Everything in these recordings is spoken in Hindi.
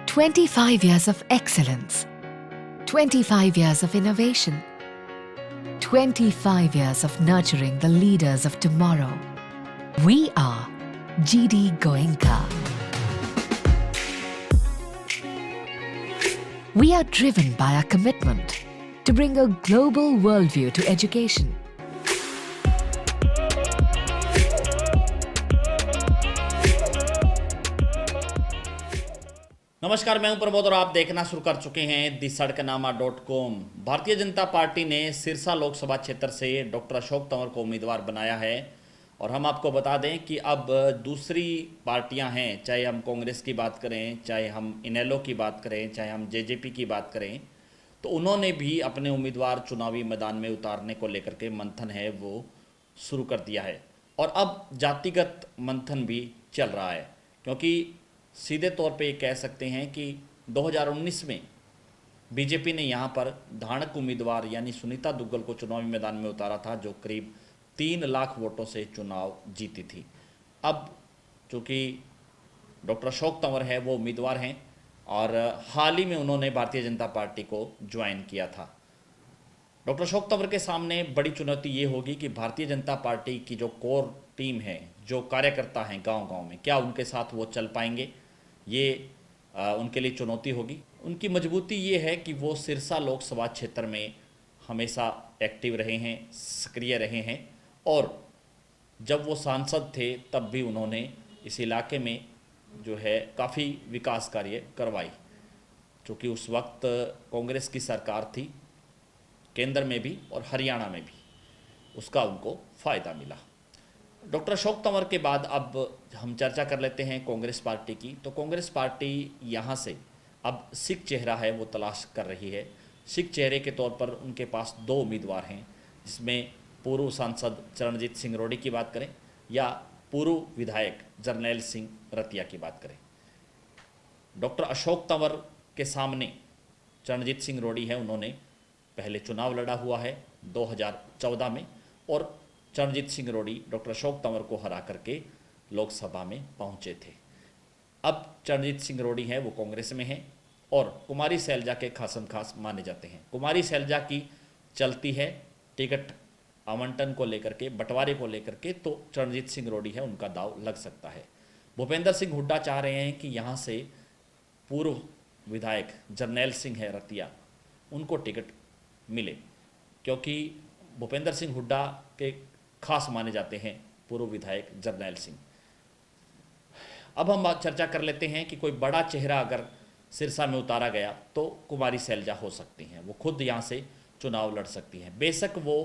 25 years of excellence, 25 years of innovation, 25 years of nurturing the leaders of tomorrow. We are GD Goenka. We are driven by our commitment to bring a global worldview to education. नमस्कार, मैं हूं प्रमोद और आप देखना शुरू कर चुके हैं दी-सड़कनामा.com। भारतीय जनता पार्टी ने सिरसा लोकसभा क्षेत्र से डॉक्टर अशोक तंवर को उम्मीदवार बनाया है और हम आपको बता दें कि अब दूसरी पार्टियां हैं, चाहे हम कांग्रेस की बात करें, चाहे हम इनेलो की बात करें, चाहे हम जेजेपी की बात करें, तो उन्होंने भी अपने उम्मीदवार चुनावी मैदान में उतारने को लेकर के मंथन है वो शुरू कर दिया है। और अब जातिगत मंथन भी चल रहा है, क्योंकि सीधे तौर पे ये कह सकते हैं कि 2019 में बीजेपी ने यहाँ पर धाड़क उम्मीदवार यानी सुनीता दुग्गल को चुनावी मैदान में उतारा था, जो करीब 3 लाख वोटों से चुनाव जीती थी। अब चूँकि डॉक्टर अशोक तंवर है वो उम्मीदवार हैं और हाल ही में उन्होंने भारतीय जनता पार्टी को ज्वाइन किया था। डॉक्टर अशोक तंवर के सामने बड़ी चुनौती ये होगी कि भारतीय जनता पार्टी की जो कोर टीम है, जो कार्यकर्ता हैं गांव-गांव में, क्या उनके साथ वो चल पाएंगे, ये उनके लिए चुनौती होगी। उनकी मजबूती ये है कि वो सिरसा लोकसभा क्षेत्र में हमेशा एक्टिव रहे हैं, सक्रिय रहे हैं और जब वो सांसद थे तब भी उन्होंने इस इलाके में जो है काफ़ी विकास कार्य करवाई, क्योंकि उस वक्त कांग्रेस की सरकार थी केंद्र में भी और हरियाणा में भी, उसका उनको फ़ायदा मिला। डॉक्टर अशोक तंवर के बाद अब हम चर्चा कर लेते हैं कांग्रेस पार्टी की। तो कांग्रेस पार्टी यहाँ से अब सिख चेहरा है वो तलाश कर रही है। सिख चेहरे के तौर पर उनके पास 2 उम्मीदवार हैं, जिसमें पूर्व सांसद चरणजीत सिंह रोडी की बात करें या पूर्व विधायक जरनैल सिंह रतिया की बात करें। डॉक्टर अशोक तंवर के सामने चरणजीत सिंह रोडी है, उन्होंने पहले चुनाव लड़ा हुआ है 2014 में और चरणजीत सिंह रोडी डॉक्टर अशोक तंवर को हरा करके लोकसभा में पहुंचे थे। अब चरणजीत सिंह रोडी हैं वो कांग्रेस में हैं और कुमारी सैलजा के खासम खास माने जाते हैं। कुमारी सैलजा की चलती है टिकट आवंटन को लेकर के, बंटवारे को लेकर के, तो चरणजीत सिंह रोडी है उनका दाव लग सकता है। भूपेंद्र सिंह हुड्डा चाह रहे हैं कि यहाँ से पूर्व विधायक जरनैल सिंह है रतिया, उनको टिकट मिले, क्योंकि भूपेंद्र सिंह हुड्डा के खास माने जाते हैं पूर्व विधायक जरनैल सिंह। अब हम चर्चा कर लेते हैं कि कोई बड़ा चेहरा अगर सिरसा में उतारा गया तो कुमारी सैलजा हो सकती हैं, वो खुद यहाँ से चुनाव लड़ सकती हैं। बेशक वो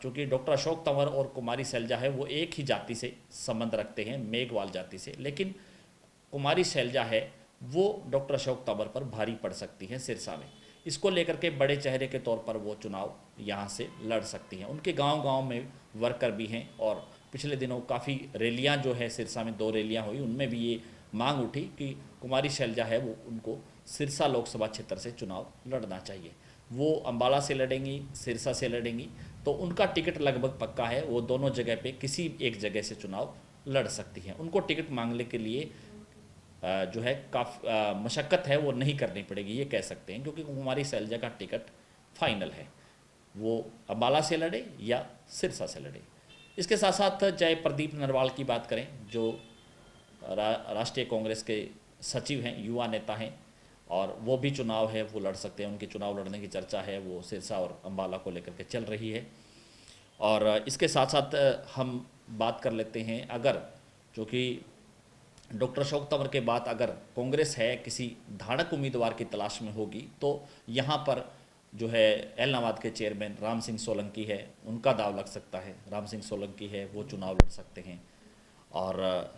चूँकि डॉक्टर अशोक तंवर और कुमारी सैलजा है वो एक ही जाति से संबंध रखते हैं, मेघवाल जाति से, लेकिन कुमारी सैलजा है वो डॉक्टर अशोक तंवर पर भारी पड़ सकती हैं सिरसा में। इसको लेकर के बड़े चेहरे के तौर पर वो चुनाव यहाँ से लड़ सकती हैं। उनके गांव-गांव में वर्कर भी हैं और पिछले दिनों काफ़ी रैलियाँ जो है सिरसा में 2 रैलियाँ हुई, उनमें भी ये मांग उठी कि कुमारी सैलजा है वो उनको सिरसा लोकसभा क्षेत्र से चुनाव लड़ना चाहिए। वो अम्बाला से लड़ेंगी, सिरसा से लड़ेंगी, तो उनका टिकट लगभग पक्का है, वो दोनों जगह पे किसी एक जगह से चुनाव लड़ सकती हैं। उनको टिकट मांगने के लिए जो है काफ़ी मशक्क़त है वो नहीं करनी पड़ेगी, ये कह सकते हैं, क्योंकि कुमारी सैलजा का टिकट फाइनल है, वो अम्बाला से लड़े या सिरसा से लड़े। इसके साथ साथ चाहे प्रदीप नरवाल की बात करें, जो राष्ट्रीय कांग्रेस के सचिव हैं, युवा नेता हैं, और वो भी चुनाव है वो लड़ सकते हैं। उनके चुनाव लड़ने की चर्चा है वो सिरसा और अम्बाला को लेकर के चल रही है। और इसके साथ साथ हम बात कर लेते हैं, अगर जो कि डॉक्टर अशोक तंवर के बाद अगर कांग्रेस है किसी धाड़क उम्मीदवार की तलाश में होगी, तो यहाँ पर जो है एलनाबाद के चेयरमैन राम सिंह सोलंकी है, उनका दाव लग सकता है। राम सिंह सोलंकी है वो चुनाव लड़ सकते हैं। और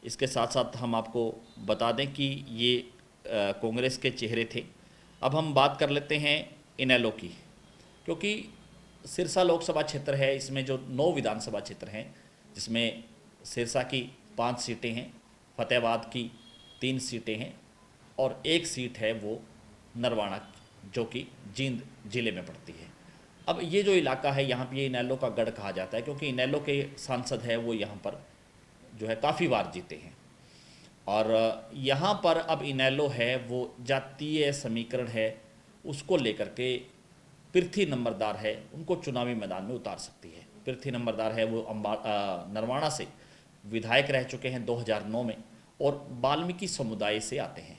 इसके साथ साथ हम आपको बता दें कि ये कांग्रेस के चेहरे थे। अब हम बात कर लेते हैं इनेलो की, क्योंकि सिरसा लोकसभा क्षेत्र है, इसमें जो 9 विधानसभा क्षेत्र हैं, जिसमें सिरसा की 5 सीटें हैं, फतेहाबाद की 3 सीटें हैं और 1 सीट है वो नरवाना, जो कि जींद जिले में पड़ती है। अब ये जो इलाका है यहाँ पे ये इनेलो का गढ़ कहा जाता है, क्योंकि इनेलो के सांसद है वो यहाँ पर जो है काफ़ी बार जीते हैं। और यहाँ पर अब इनेलो है वो जातीय समीकरण है उसको लेकर के पृथ्वी नंबरदार है उनको चुनावी मैदान में उतार सकती है। पृथ्वी नंबरदार है वो नरवाणा से विधायक रह चुके हैं 2009 में और वाल्मीकि समुदाय से आते हैं।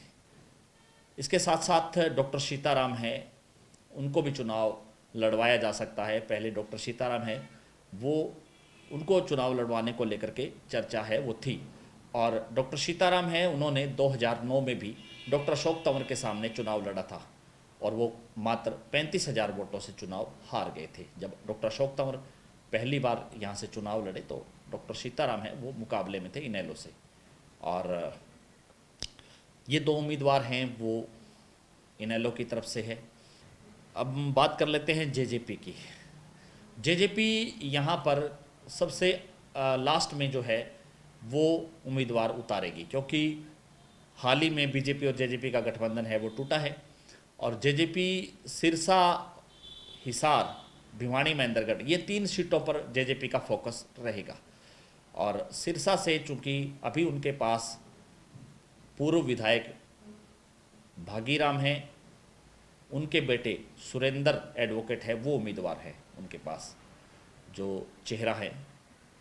इसके साथ साथ डॉक्टर सीताराम है उनको भी चुनाव लड़वाया जा सकता है। पहले डॉक्टर सीताराम है वो उनको चुनाव लड़वाने को लेकर के चर्चा है वो थी और डॉक्टर सीताराम है उन्होंने 2009 में भी डॉक्टर अशोक तंवर के सामने चुनाव लड़ा था और वो मात्र 35,000 वोटों से चुनाव हार गए थे। जब डॉक्टर अशोक तंवर पहली बार यहाँ से चुनाव लड़े तो डॉक्टर सीताराम है वो मुकाबले में थे इनेलो से। और ये दो उम्मीदवार हैं वो इनेलो की तरफ से है। अब हम बात कर लेते हैं जेजेपी की। जेजेपी यहाँ पर सबसे लास्ट में जो है वो उम्मीदवार उतारेगी क्योंकि हाल ही में बीजेपी और जेजेपी का गठबंधन है वो टूटा है और जेजेपी सिरसा, हिसार, भिवानी, महेंद्रगढ़ ये 3 सीटों पर जेजेपी का फोकस रहेगा। और सिरसा से चूंकि अभी उनके पास पूर्व विधायक भागीराम हैं, उनके बेटे सुरेंद्र एडवोकेट है वो उम्मीदवार है उनके पास जो चेहरा है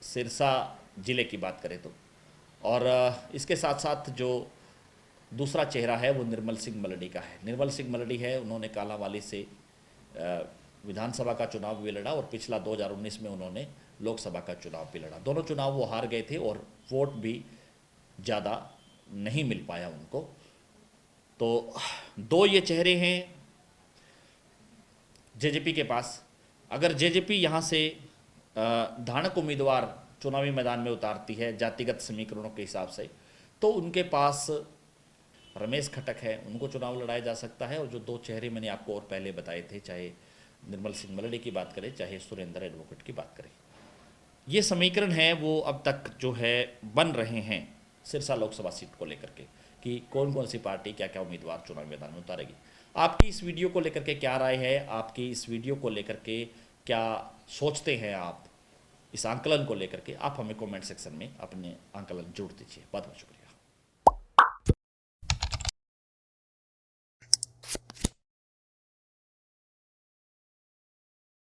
सिरसा ज़िले की बात करें तो। और इसके साथ साथ जो दूसरा चेहरा है वो निर्मल सिंह मलडी का है। निर्मल सिंह मलडी है उन्होंने कालांवाली से विधानसभा का चुनाव भी लड़ा और पिछला 2019 में उन्होंने लोकसभा का चुनाव भी लड़ा। दोनों चुनाव वो हार गए थे और वोट भी ज़्यादा नहीं मिल पाया उनको। तो 2 ये चेहरे हैं जेजेपी के पास। अगर जेजेपी यहाँ से धानक उम्मीदवार चुनावी मैदान में उतारती है जातिगत समीकरणों के हिसाब से तो उनके पास रमेश खटक है उनको चुनाव लड़ाया जा सकता है। और जो 2 चेहरे मैंने आपको और पहले बताए थे, चाहे निर्मल सिंह मलडी की बात करें चाहे सुरेंद्र एडवोकेट की बात करें, ये समीकरण है वो अब तक जो है बन रहे हैं सिरसा लोकसभा सीट को लेकर के कि कौन कौन सी पार्टी क्या क्या उम्मीदवार चुनावी मैदान में उतारेगी। आपकी इस वीडियो को लेकर के क्या राय है, आपकी इस वीडियो को लेकर के क्या सोचते हैं आप, इस आंकलन को लेकर के आप हमें कमेंट सेक्शन में अपने आंकलन जोड़ दीजिए। बहुत बहुत शुक्रिया।